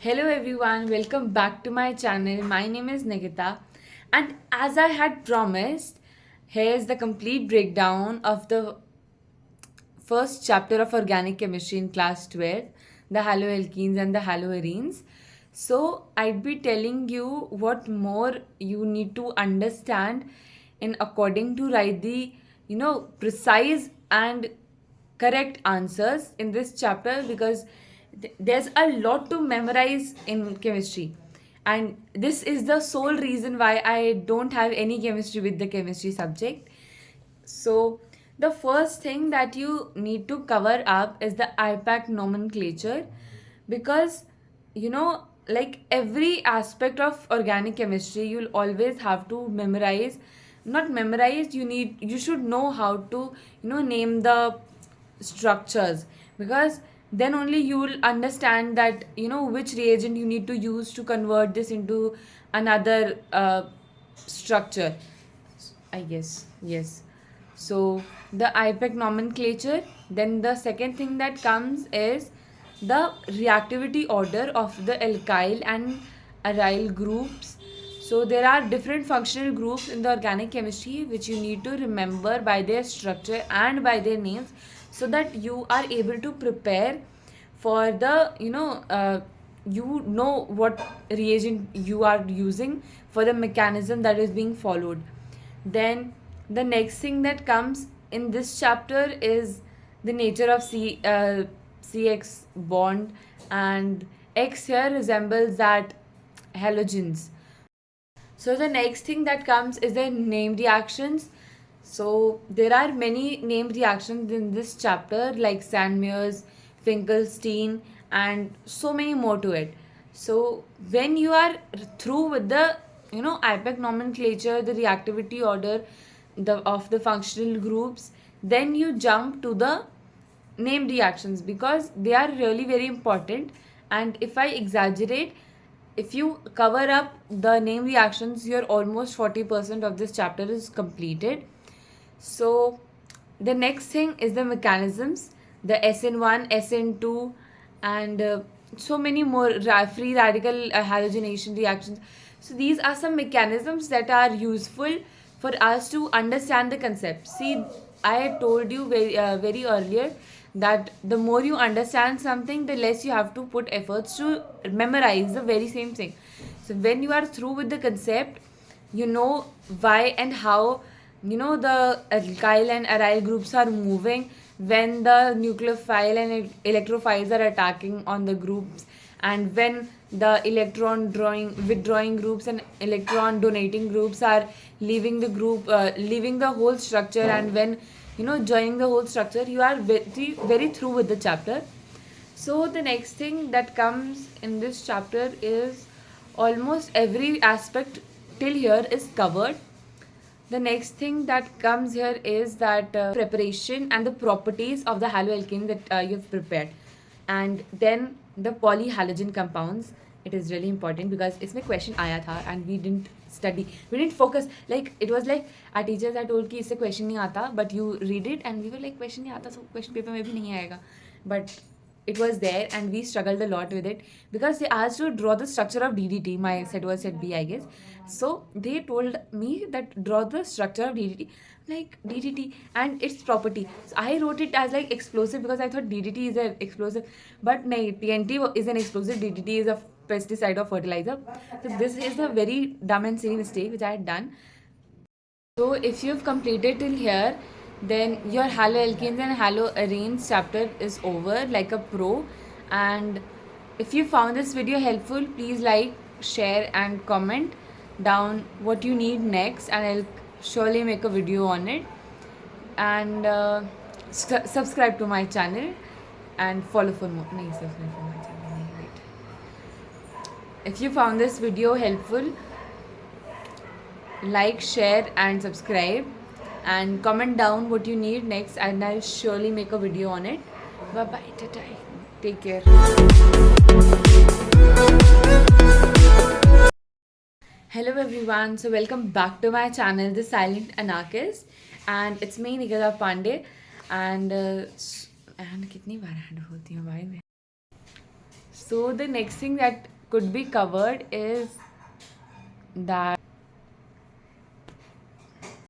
Hello everyone, welcome back to my channel. My name is Nikita, and as I had promised, here's the complete breakdown of the first chapter of organic chemistry in class 12, the haloalkenes and the haloarenes. So, I'd be telling you what more you need to understand in according to write the precise and correct answers in this chapter because there's a lot to memorize in chemistry, and this is the sole reason why I don't have any chemistry with the chemistry subject. So, the first thing that you need to cover up is the IPAC nomenclature because like every aspect of organic chemistry, you'll always have to memorize. Not memorize, you should know how to name the structures because then only you will understand that which reagent you need to use to convert this into another structure. I guess, yes. So the IPEC nomenclature. Then the second thing that comes is the reactivity order of the alkyl and aryl groups. So there are different functional groups in the organic chemistry which you need to remember by their structure and by their names so that you are able to prepare for the what reagent you are using for the mechanism that is being followed. Then the next thing that comes in this chapter is the nature of CX bond, and X here resembles that halogens. So the next thing that comes is the name reactions. So there are many name reactions in this chapter like Sandmeyer's, Finkelstein, and so many more to it. So when you are through with the IPEC nomenclature, the reactivity order of the functional groups, then you jump to the name reactions because they are really very important. And if I exaggerate, if you cover up the name reactions, you're almost 40% of this chapter is completed. So the next thing is the mechanisms, the SN1, SN2, and so many more free radical halogenation reactions. So these are some mechanisms that are useful for us to understand the concept. See, I told you very earlier that the more you understand something, the less you have to put efforts to memorize the very same thing. So when you are through with the concept, you know why and how the alkyl and aryl groups are moving when the nucleophile and electrophiles are attacking on the groups, and when the electron drawing withdrawing groups and electron donating groups are leaving the group, leaving the whole structure, and when joining the whole structure, you are very through with the chapter. So the next thing that comes in this chapter is almost every aspect till here is covered. The next thing that comes here is that preparation and the properties of the haloalkane that you've prepared, and then the polyhalogen compounds. It is really important because इसमें question आया था and we didn't study, we didn't focus. Like it was like our teachers are told कि इससे question नहीं आता, but you read it and we were like question नहीं आता, so question paper में भी नहीं आएगा. But it was there and we struggled a lot with it because they asked to draw the structure of DDT. My set was set B, I guess. So they told me that draw the structure of DDT, like DDT and its property. So I wrote it as like explosive because I thought DDT is an explosive, but no, TNT is an explosive, DDT is a pesticide or fertilizer. So this is a very dumb and silly mistake which I had done. So if you've completed till here, then your haloalkanes and haloarenes chapter is over like a pro. And if you found this video helpful, please like, share and comment down what you need next, and I'll surely make a video on it. And subscribe to my channel and follow for more. No, subscribe for my channel. No, wait. If you found this video helpful, like, share and subscribe, and comment down what you need next, and I'll surely make a video on it. Bye bye, ta-ta. Take care. Hello everyone, so welcome back to my channel, The Silent Anarchist, and it's me Nikita Pandey. And कितनी बार hand होती हूँ भाई मैं. So the next thing that could be covered is that